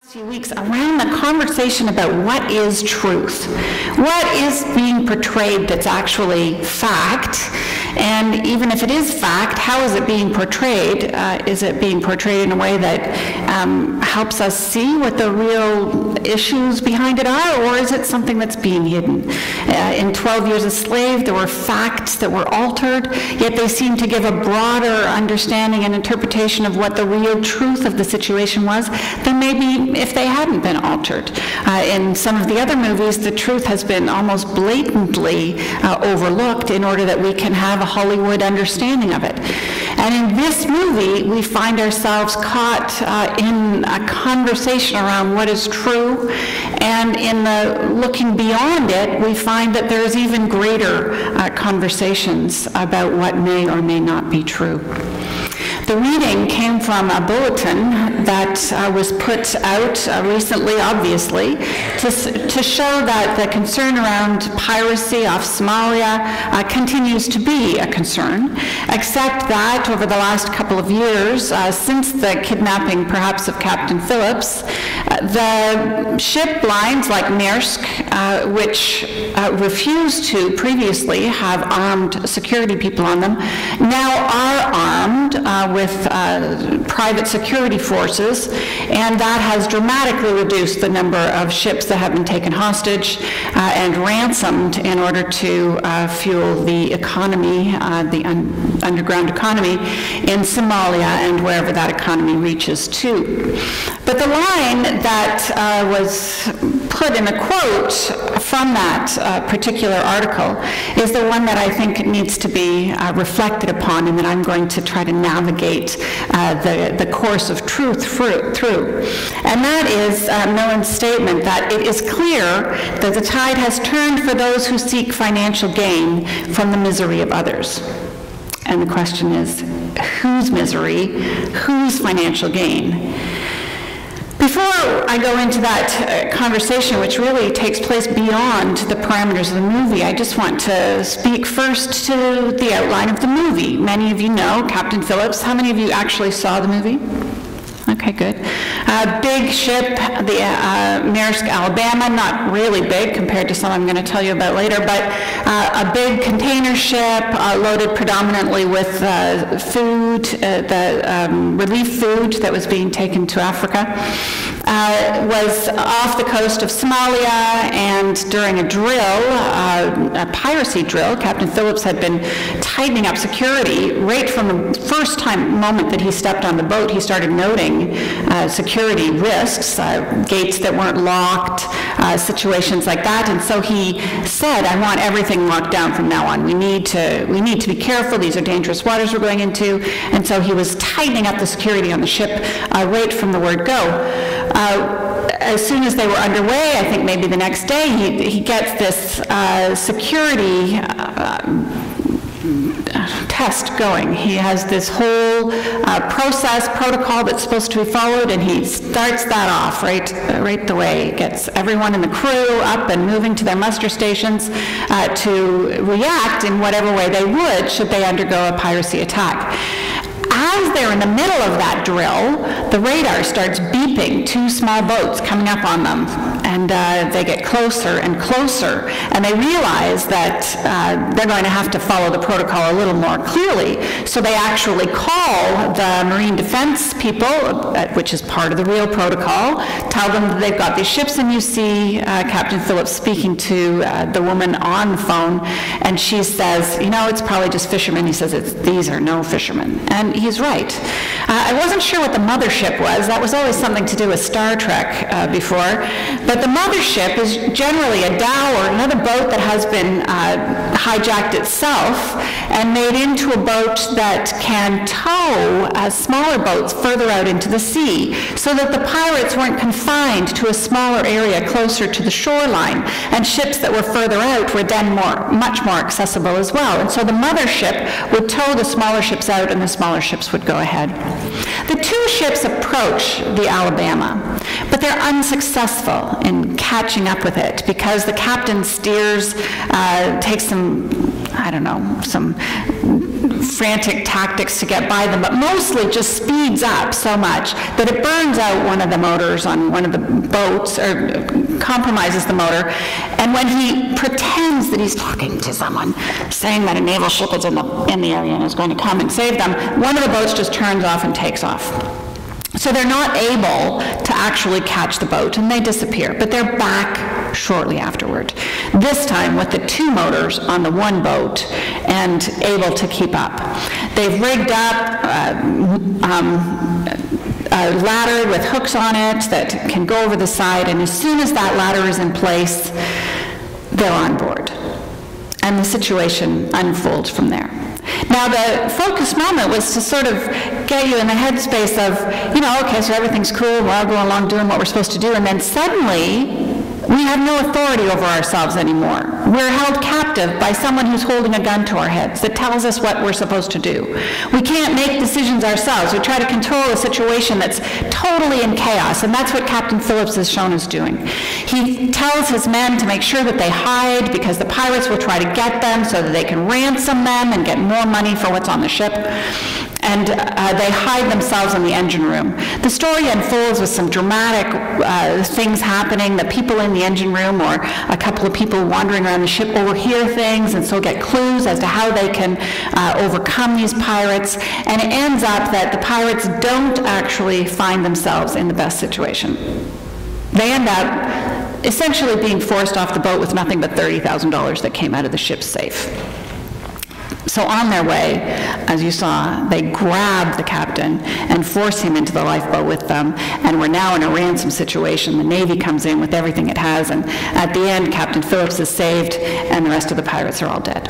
Few weeks around the conversation about what is truth, what is being portrayed that's actually fact, and even if it is fact, how is it being portrayed? Is it being portrayed in a way that helps us see what the real issues behind it are, or is it something that's being hidden? In 12 Years a Slave, there were facts that were altered, yet they seem to give a broader understanding and interpretation of what the real truth of the situation was than maybe if they hadn't been altered. In some of the other movies, the truth has been almost blatantly overlooked in order that we can have a Hollywood understanding of it. And in this movie, we find ourselves caught in a conversation around what is true, and in the looking beyond it, we find that there's even greater conversations about what may or may not be true. The reading came from a bulletin that was put out recently, obviously, to show that the concern around piracy off Somalia continues to be a concern, except that over the last couple of years, since the kidnapping perhaps of Captain Phillips, the ship lines like Maersk, which refused to previously have armed security people on them, now are armed with private security forces, and that has dramatically reduced the number of ships that have been taken hostage and ransomed in order to fuel the economy, the underground economy in Somalia and wherever that economy reaches to. But the line that was put in a quote from that particular article is the one that I think needs to be reflected upon, and that I'm going to try to navigate the course of truth through. And that is Millen's statement that it is clear that the tide has turned for those who seek financial gain from the misery of others. And the question is, whose misery, whose financial gain? Before I go into that conversation, which really takes place beyond the parameters of the movie, I just want to speak first to the outline of the movie. Many of you know Captain Phillips. How many of you actually saw the movie? Okay, good. Big ship, the Maersk, Alabama, not really big compared to some I'm going to tell you about later, but a big container ship loaded predominantly with food, the relief food that was being taken to Africa. Was off the coast of Somalia, and during a drill, a piracy drill, Captain Phillips had been tightening up security. Right from the first moment that he stepped on the boat, he started noting security risks, gates that weren't locked, situations like that. And so he said, I want everything locked down from now on. We need to be careful. These are dangerous waters we're going into. And so he was tightening up the security on the ship right from the word go. As soon as they were underway, I think maybe the next day, he gets this security test going. He has this whole protocol that's supposed to be followed, and he starts that off right the way. Gets everyone in the crew up and moving to their muster stations to react in whatever way they would should they undergo a piracy attack. As they're in the middle of that drill, the radar starts beeping, 2 small boats coming up on them, and they get closer and closer, and they realize that they're going to have to follow the protocol a little more clearly, so they actually call the Marine Defense people, which is part of the real protocol, tell them that they've got these ships, and you see Captain Phillips speaking to the woman on the phone, and she says, you know, it's probably just fishermen. He says, these are no fishermen. And he's right. I wasn't sure what the mothership was. That was always something to do with Star Trek before. But the mothership is generally a dhow or another boat that has been hijacked itself and made into a boat that can tow smaller boats further out into the sea, so that the pirates weren't confined to a smaller area closer to the shoreline, and ships that were further out were then much more accessible as well. And so the mothership would tow the smaller ships out, and the smaller ships would go ahead. The 2 ships approach the Alabama, but they're unsuccessful in catching up with it because the captain steers, takes some, I don't know, some frantic tactics to get by them, but mostly just speeds up so much that it burns out one of the motors on one of the boats, or compromises the motor. And when he pretends that he's talking to someone, saying that a naval ship is in the area and is going to come and save them, one of the boats just turns off and takes off. So they're not able to actually catch the boat, and they disappear, but they're back shortly afterward, this time with the 2 motors on the one boat and able to keep up. They've rigged up a ladder with hooks on it that can go over the side, and as soon as that ladder is in place, they're on board. And the situation unfolds from there. Now, the focus moment was to sort of get you in the headspace of, you know, okay, so everything's cool, we're all going along doing what we're supposed to do, and then suddenly we have no authority over ourselves anymore. We're held captive by someone who's holding a gun to our heads that tells us what we're supposed to do. We can't make decisions ourselves. We try to control a situation that's totally in chaos, and that's what Captain Phillips has shown us doing. He tells his men to make sure that they hide because the pirates will try to get them so that they can ransom them and get more money for what's on the ship. And they hide themselves in the engine room. The story unfolds with some dramatic things happening. The people in the engine room, or a couple of people wandering around the ship, overhear things and so get clues as to how they can overcome these pirates. And it ends up that the pirates don't actually find themselves in the best situation. They end up essentially being forced off the boat with nothing but $30,000 that came out of the ship's safe. So on their way, as you saw, they grab the captain and force him into the lifeboat with them, and we're now in a ransom situation. The Navy comes in with everything it has, and at the end, Captain Phillips is saved, and the rest of the pirates are all dead.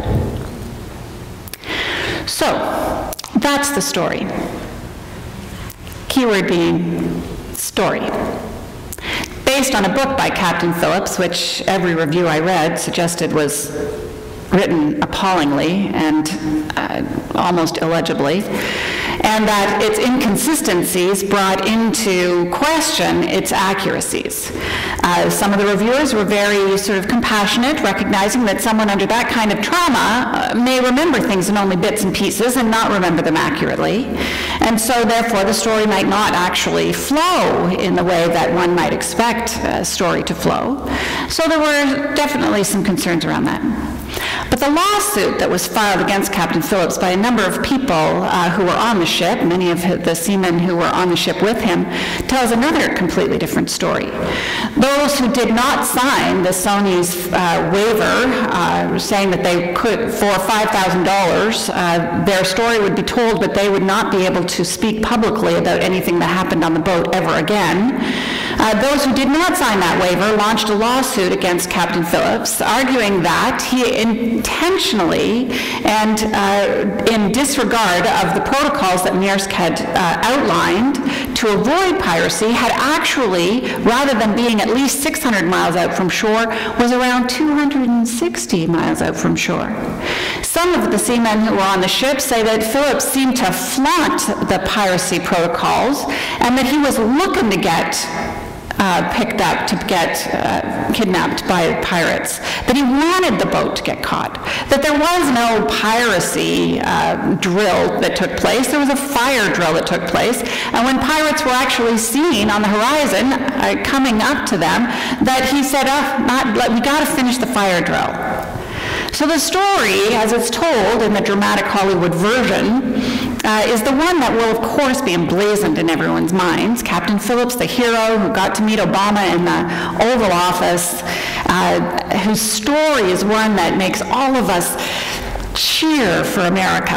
So, that's the story. Keyword being story. Based on a book by Captain Phillips, which every review I read suggested was written appallingly and almost illegibly, and that its inconsistencies brought into question its accuracies. Some of the reviewers were very sort of compassionate, recognizing that someone under that kind of trauma may remember things in only bits and pieces and not remember them accurately, and so therefore the story might not actually flow in the way that one might expect a story to flow. So there were definitely some concerns around that. But the lawsuit that was filed against Captain Phillips by a number of people who were on the ship, many of the seamen who were on the ship with him, tells another completely different story. Those who did not sign the Sony's waiver, saying that they could, for $5,000, their story would be told, but they would not be able to speak publicly about anything that happened on the boat ever again. Those who did not sign that waiver launched a lawsuit against Captain Phillips, arguing that he intentionally and in disregard of the protocols that Maersk had outlined to avoid piracy, had actually, rather than being at least 600 miles out from shore, was around 260 miles out from shore. Some of the seamen who were on the ship say that Phillips seemed to flaunt the piracy protocols and that he was looking to get picked up, to get kidnapped by pirates, that he wanted the boat to get caught, that there was no piracy drill that took place, there was a fire drill that took place, and when pirates were actually seen on the horizon coming up to them, that he said, we got to finish the fire drill. So the story, as it's told in the dramatic Hollywood version, is the one that will, of course, be emblazoned in everyone's minds. Captain Phillips, the hero who got to meet Obama in the Oval Office, whose story is one that makes all of us cheer for America,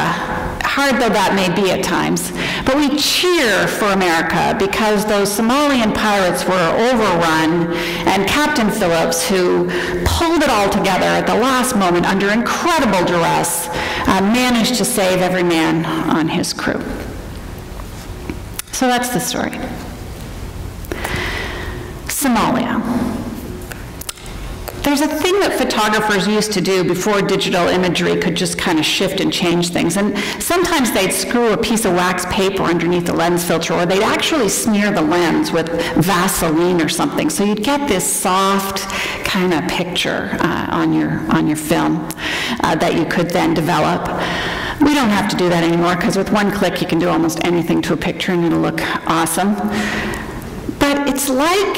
hard though that may be at times. But we cheer for America because those Somalian pirates were overrun, and Captain Phillips, who pulled it all together at the last moment under incredible duress, managed to save every man on his crew. So that's the story. Somalia. There's a thing that photographers used to do before digital imagery could just kind of shift and change things. And sometimes they'd screw a piece of wax paper underneath the lens filter, or they'd actually smear the lens with Vaseline or something. So you'd get this soft kind of picture on your film that you could then develop. We We don't have to do that anymore, because with one click you can do almost anything to a picture and it'll look awesome. But it's like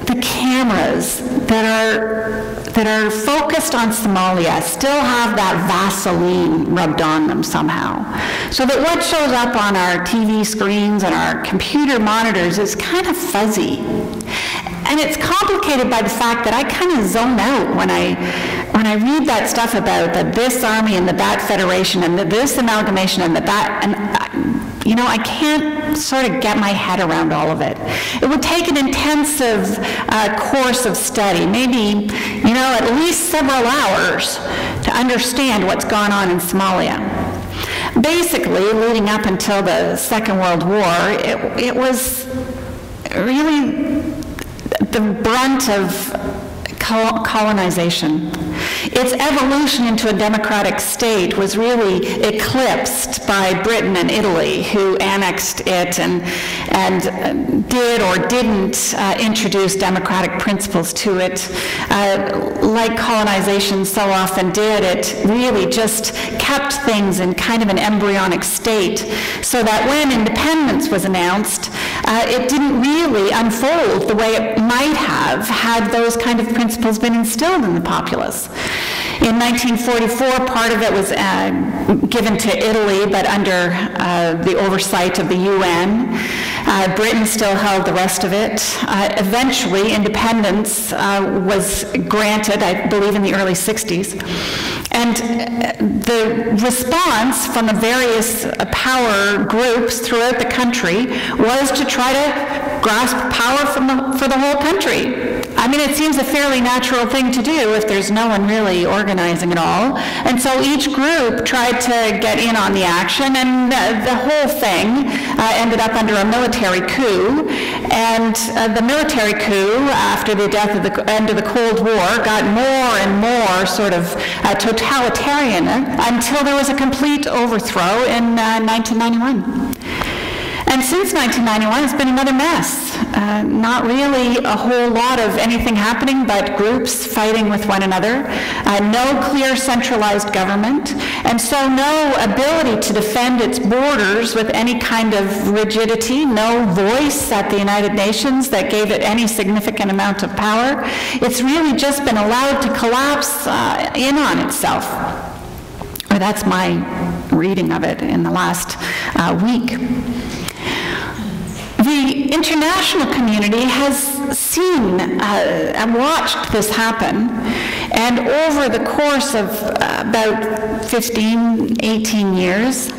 the cameras that are focused on Somalia still have that Vaseline rubbed on them somehow. So that what shows up on our TV screens and our computer monitors is kind of fuzzy. And it's complicated by the fact that I kind of zone out when I read that stuff about this army and that federation and this amalgamation and that, and you know, I can't sort of get my head around all of it. It would take an intensive course of study, maybe, you know, at least several hours to understand what's gone on in Somalia. Basically, leading up until the Second World War, it was really the brunt of colonization. Its evolution into a democratic state was really eclipsed by Britain and Italy, who annexed it and did or didn't introduce democratic principles to it. Like colonization so often did, it really just kept things in kind of an embryonic state, so that when independence was announced, it didn't really unfold the way it might have had those kind of principles been instilled in the populace. In 1944, part of it was given to Italy, but under the oversight of the UN. Britain still held the rest of it. Eventually, independence was granted, I believe, in the early 60s. And the response from the various power groups throughout the country was to try to grasp power for the whole country. I mean, it seems a fairly natural thing to do if there's no one really organizing it all. And so each group tried to get in on the action, and the whole thing ended up under a military coup. And the military coup, after the death of the end of the Cold War, got more and more sort of totalitarian until there was a complete overthrow in 1991. And since 1991, it's been another mess. Not really a whole lot of anything happening, but groups fighting with one another. No clear centralized government, and so no ability to defend its borders with any kind of rigidity, no voice at the United Nations that gave it any significant amount of power. It's really just been allowed to collapse in on itself. Or that's my reading of it in the last week. The international community has seen and watched this happen, and over the course of about 15, 18 years,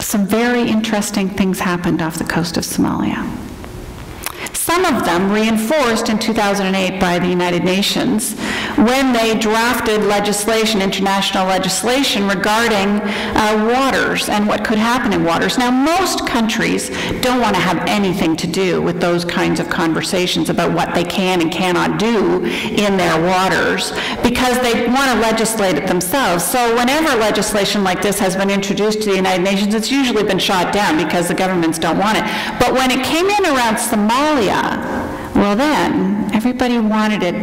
some very interesting things happened off the coast of Somalia. Some of them reinforced in 2008 by the United Nations when they drafted legislation, international legislation regarding waters and what could happen in waters. Now, most countries don't want to have anything to do with those kinds of conversations about what they can and cannot do in their waters because they want to legislate it themselves. So whenever legislation like this has been introduced to the United Nations, it's usually been shot down because the governments don't want it. But when it came in around Somalia, well then, everybody wanted it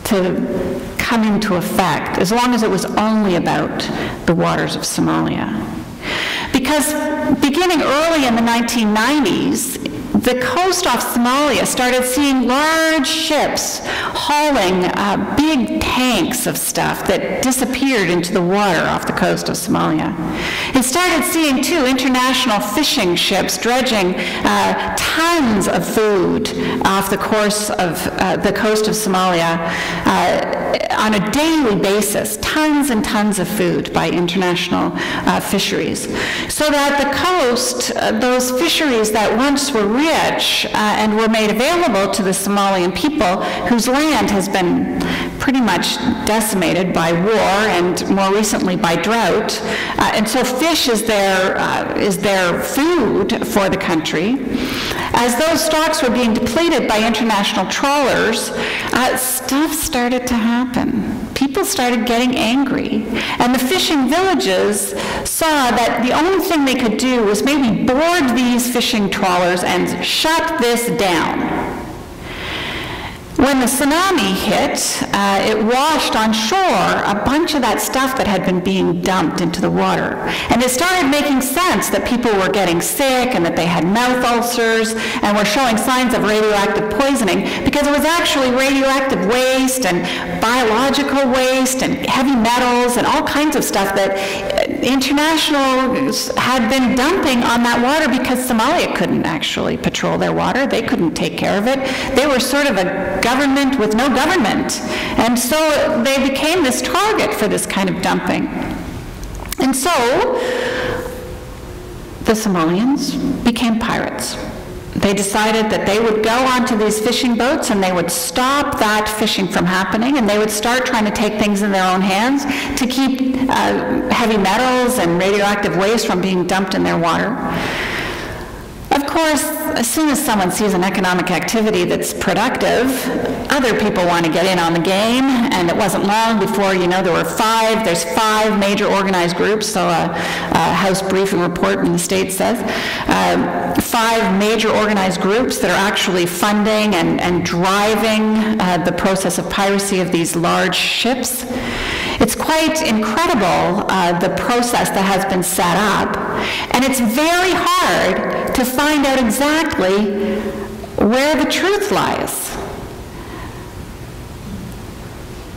to come into effect, as long as it was only about the waters of Somalia. Because beginning early in the 1990s, the coast off Somalia started seeing large ships hauling big tanks of stuff that disappeared into the water off the coast of Somalia. It started seeing, too, international fishing ships dredging tons of food off the course of the coast of Somalia on a daily basis, tons and tons of food by international fisheries. So that the coast, those fisheries that once were rich and were made available to the Somalian people, whose land has been pretty much decimated by war and more recently by drought, and so fish is their food for the country. As those stocks were being depleted by international trawlers, stuff started to happen. People started getting angry, and the fishing villages saw that the only thing they could do was maybe board these fishing trawlers and shut this down. When the tsunami hit, it washed on shore a bunch of that stuff that had been being dumped into the water. And it started making sense that people were getting sick and that they had mouth ulcers and were showing signs of radioactive poisoning, because it was actually radioactive waste and biological waste and heavy metals and all kinds of stuff that international had been dumping on that water, because Somalia couldn't actually patrol their water. They couldn't take care of it. They were sort of a government with no government. And so they became this target for this kind of dumping. And so the Somalians became pirates. They decided that they would go onto these fishing boats and they would stop that fishing from happening, and they would start trying to take things in their own hands to keep heavy metals and radioactive waste from being dumped in their water. Of course, as soon as someone sees an economic activity that's productive, other people want to get in on the game, and it wasn't long before, you know, there's five major organized groups, so a House briefing report in the States says, 5 major organized groups that are actually funding and driving the process of piracy of these large ships. It's quite incredible, the process that has been set up, and it's very hard to find out exactly where the truth lies.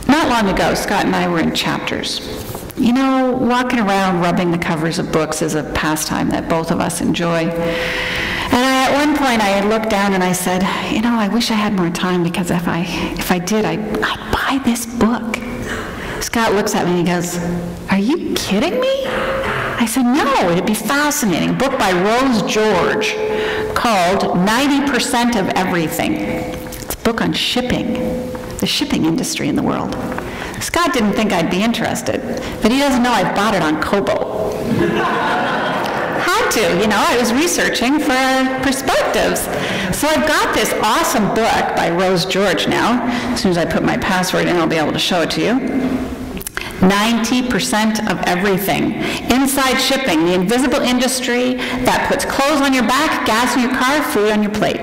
Not long ago, Scott and I were in Chapters. You know, walking around rubbing the covers of books is a pastime that both of us enjoy. And at one point I had looked down and I said, you know, I wish I had more time, because if I did, I'd buy this book. Scott looks at me and he goes, "Are you kidding me?" I said, "No, it'd be fascinating." A book by Rose George called 90% of Everything. It's a book on shipping, the shipping industry in the world. Scott didn't think I'd be interested, but he doesn't know I've bought it on Kobo. Had to, you know, I was researching for perspectives. So I've got this awesome book by Rose George now. As soon as I put my password in, I'll be able to show it to you. 90% of everything. Inside shipping, the invisible industry that puts clothes on your back, gas in your car, food on your plate.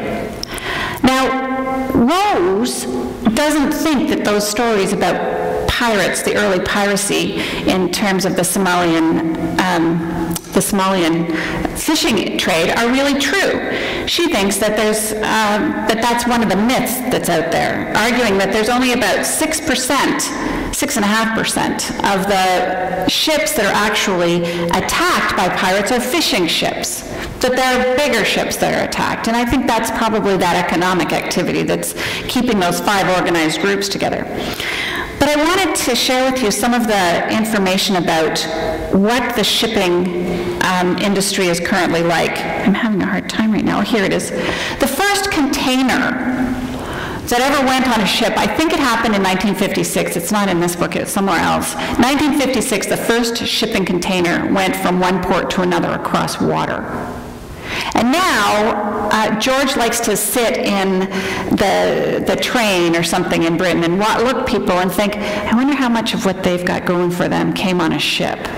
Now, Rose doesn't think that those stories about pirates, the early piracy in terms of the Somalian fishing trade, are really true. She thinks that that's one of the myths that's out there, arguing that there's only about 6.5% of the ships that are actually attacked by pirates are fishing ships, that there are bigger ships that are attacked. And I think that's probably that economic activity that's keeping those 5 organized groups together. But I wanted to share with you some of the information about what the shipping industry is currently like. I'm having a hard time right now. Here it is. The first container that ever went on a ship, I think it happened in 1956. It's not in this book, it's somewhere else. 1956, the first shipping container went from one port to another across water. And now, George likes to sit in the train or something in Britain and look people and think, I wonder how much of what they've got going for them came on a ship.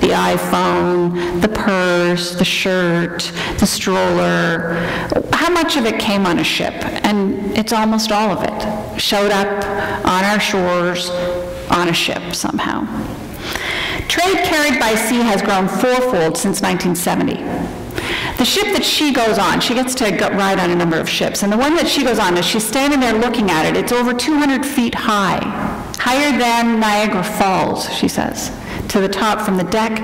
The iPhone, the purse, the shirt, the stroller, how much of it came on a ship? And it's almost all of it. Showed up on our shores on a ship somehow. Trade carried by sea has grown 4-fold since 1970. The ship that she goes on, she gets to ride on a number of ships, and the one that she goes on, as she's standing there looking at it, it's over 200 feet high, higher than Niagara Falls, she says, to the top, from the deck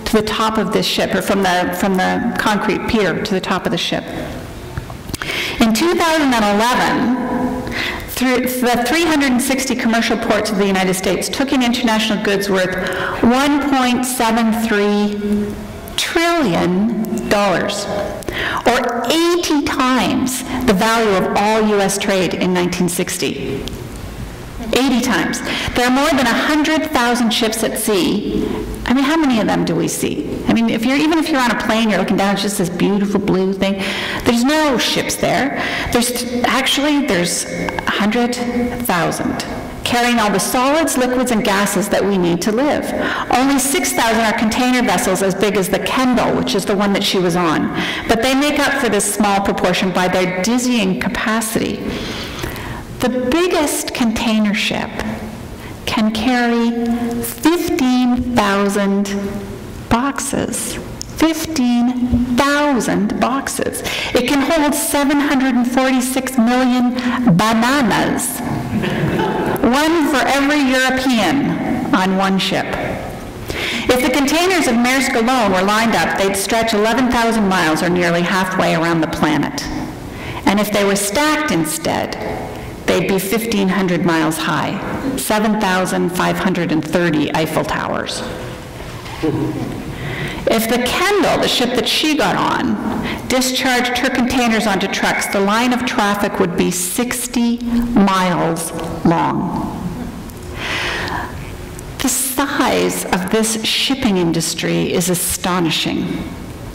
to the top of this ship, or from the concrete pier to the top of the ship. In 2011, the 360 commercial ports of the United States took in international goods worth $1.73 trillion, or 80 times the value of all U.S. trade in 1960. 80 times. There are more than 100,000 ships at sea. I mean, how many of them do we see? I mean, even if you're on a plane, you're looking down, it's just this beautiful blue thing. There's no ships there. There's 100,000. Carrying all the solids, liquids, and gases that we need to live. Only 6,000 are container vessels as big as the Kendall, which is the one that she was on. But they make up for this small proportion by their dizzying capacity. The biggest container ship can carry 15,000 boxes. 15,000 boxes. It can hold 746 million bananas. One for every European on one ship. If the containers of Maersk alone were lined up, they'd stretch 11,000 miles, or nearly halfway around the planet. And if they were stacked instead, they'd be 1,500 miles high, 7,530 Eiffel Towers. If the Kendall, the ship that she got on, discharged her containers onto trucks, the line of traffic would be 60 miles long. The size of this shipping industry is astonishing.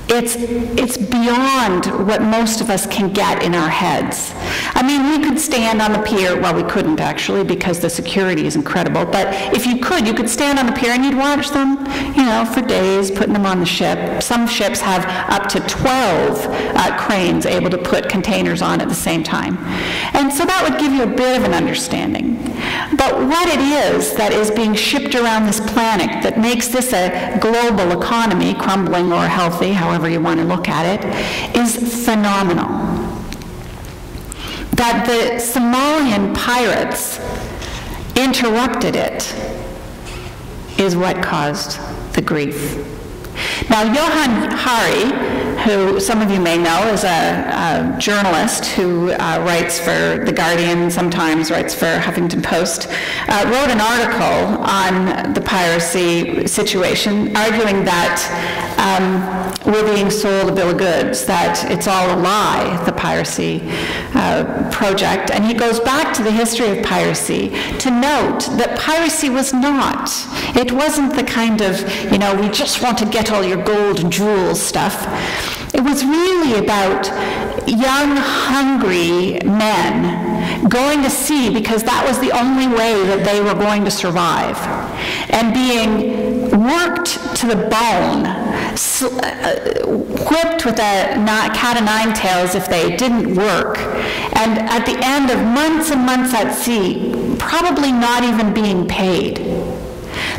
It's beyond what most of us can get in our heads. I mean, we could stand on the pier, well, we couldn't actually because the security is incredible, but if you could stand on the pier and you'd watch them, for days, putting them on the ship. Some ships have up to 12 cranes able to put containers on at the same time. And so that would give you a bit of an understanding. But what it is that is being shipped around this planet that makes this a global economy, crumbling or healthy, however you want to look at it, is phenomenal. That the Somalian pirates interrupted it is what caused the grief. Now, Johan Hari, who some of you may know is a journalist who writes for The Guardian, sometimes writes for Huffington Post, wrote an article on the piracy situation, arguing that we're being sold a bill of goods, that it's all a lie, the piracy project. And he goes back to the history of piracy to note that piracy was not. It wasn't the kind of, we just want to get all your gold and jewels stuff. It was really about young, hungry men going to sea because that was the only way that they were going to survive, and being worked to the bone, whipped with a cat o' nine tails if they didn't work, and at the end of months and months at sea, probably not even being paid.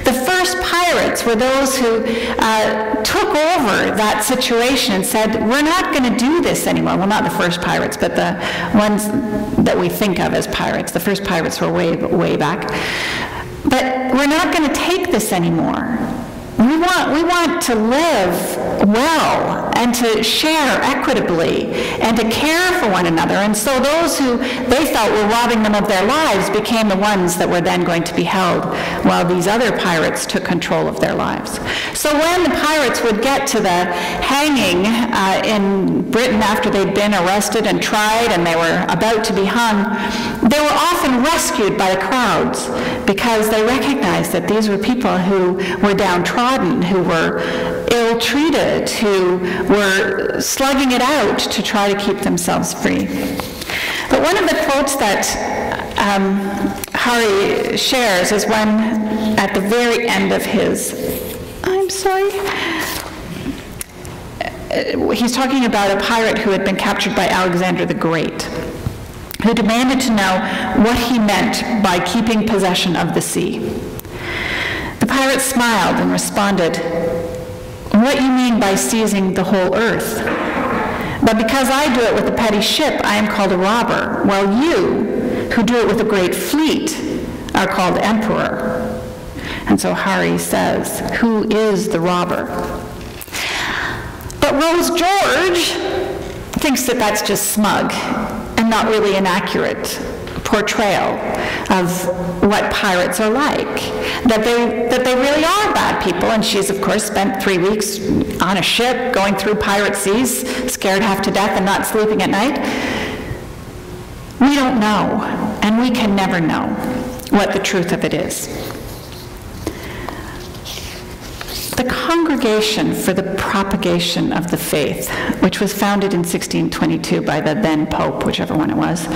The first pirates were those who took over that situation and said, we're not going to do this anymore. Well, not the first pirates, but the ones that we think of as pirates. The first pirates were way back. But we're not going to take this anymore. We want to live well and to share equitably and to care for one another. And so those who they felt were robbing them of their lives became the ones that were then going to be held while these other pirates took control of their lives. So when the pirates would get to the hanging in Britain after they'd been arrested and tried and they were about to be hung, they were often rescued by the crowds because they recognized that these were people who were downtrodden, who were ill-treated, who were slugging it out to try to keep themselves free. But one of the quotes that Hari shares is when, at the very end of his, he's talking about a pirate who had been captured by Alexander the Great, who demanded to know what he meant by keeping possession of the sea. The pirate smiled and responded, "What you mean by seizing the whole earth? But because I do it with a petty ship, I am called a robber, while you, who do it with a great fleet, are called emperor." And so Hari says, who is the robber? But Rose George thinks that that's just smug and not really an accurate portrayal of what pirates are like, that they really are bad people. And she's, of course, spent 3 weeks on a ship going through pirate seas, scared half to death and not sleeping at night. We don't know, and we can never know what the truth of it is. The Congregation for the Propagation of the Faith, which was founded in 1622 by the then Pope, whichever one it was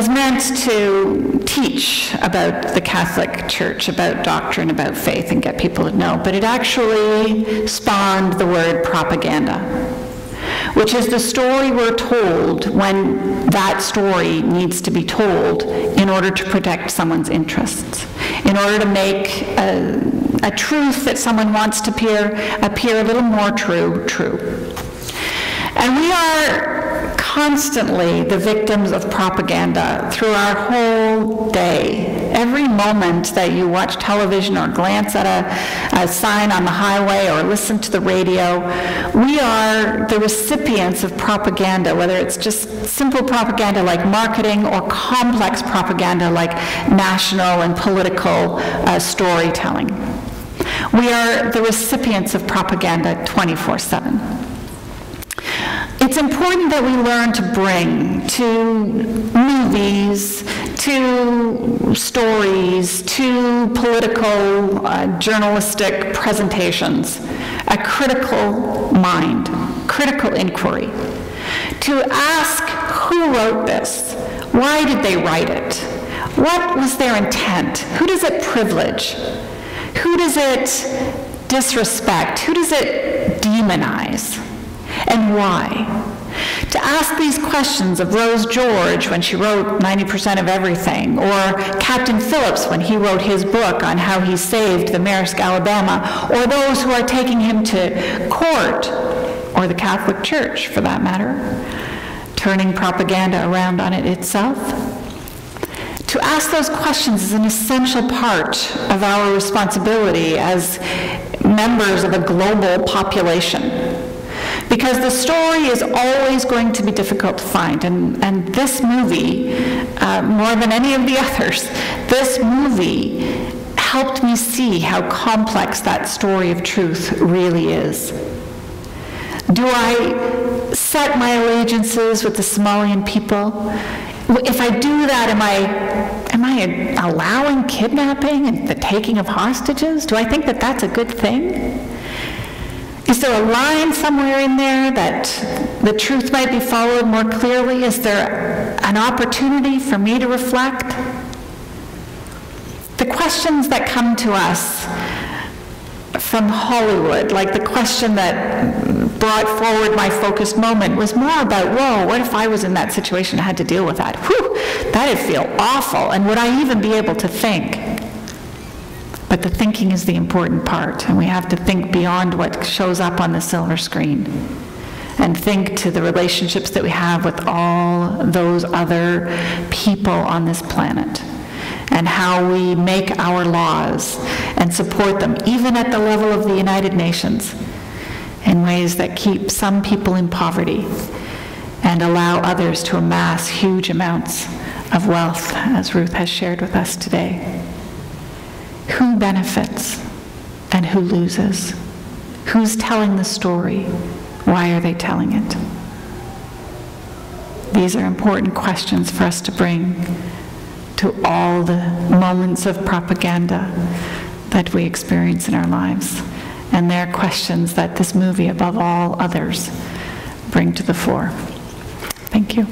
meant to teach about the Catholic Church, about doctrine, about faith, and get people to know. But it actually spawned the word propaganda. which is the story we're told when that story needs to be told in order to protect someone's interests, in order to make a truth that someone wants to appear a little more true. And we are constantly the victims of propaganda through our whole day. Every moment that you watch television or glance at a sign on the highway or listen to the radio, we are the recipients of propaganda, whether it's just simple propaganda like marketing or complex propaganda like national and political storytelling. We are the recipients of propaganda 24/7. It's important that we learn to bring to movies, to stories, to political, journalistic presentations, a critical mind, critical inquiry, to ask who wrote this, why did they write it, what was their intent, who does it privilege, who does it disrespect, who does it demonize, and why? To ask these questions of Rose George when she wrote 90% of Everything, or Captain Phillips when he wrote his book on how he saved the Maersk, Alabama, or those who are taking him to court, or the Catholic Church for that matter, turning propaganda around on it itself. To ask those questions is an essential part of our responsibility as members of a global population. Because the story is always going to be difficult to find. And this movie, more than any of the others, this movie helped me see how complex that story of truth really is. Do I set my allegiances with the Somalian people? If I do that, am I allowing kidnapping and the taking of hostages? Do I think that that's a good thing? Is there a line somewhere in there that the truth might be followed more clearly? Is there an opportunity for me to reflect? The questions that come to us from Hollywood, like the question that brought forward my focused moment, was more about, whoa, what if I was in that situation and had to deal with that? Whew, that'd feel awful, and would I even be able to think? But the thinking is the important part, and we have to think beyond what shows up on the silver screen and think to the relationships that we have with all those other people on this planet and how we make our laws and support them, even at the level of the United Nations, in ways that keep some people in poverty and allow others to amass huge amounts of wealth, as Ruth has shared with us today. Who benefits and who loses? Who's telling the story? Why are they telling it? These are important questions for us to bring to all the moments of propaganda that we experience in our lives. And they're questions that this movie, above all others, bring to the fore. Thank you.